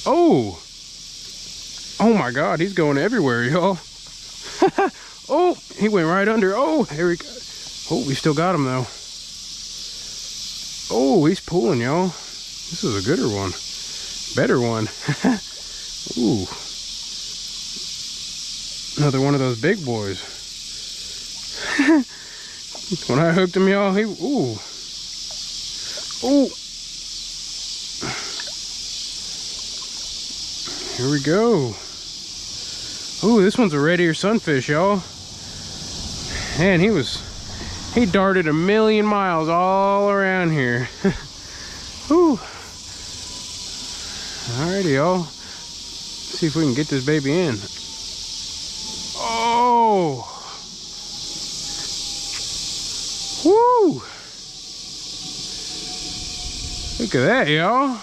Oh! Oh my God, he's going everywhere, y'all. Oh, he went right under. Oh, here we go. Oh, we still got him though. Oh, he's pulling, y'all. This is a gooder one. Better one. Ooh. Another one of those big boys. When I hooked him, y'all, he, ooh. Ooh. Here we go. Ooh, this one's a red ear sunfish, y'all. Man, he darted 1,000,000 miles all around here. Whew. Alrighty, y'all. See if we can get this baby in. Oh! Woo! Look at that, y'all.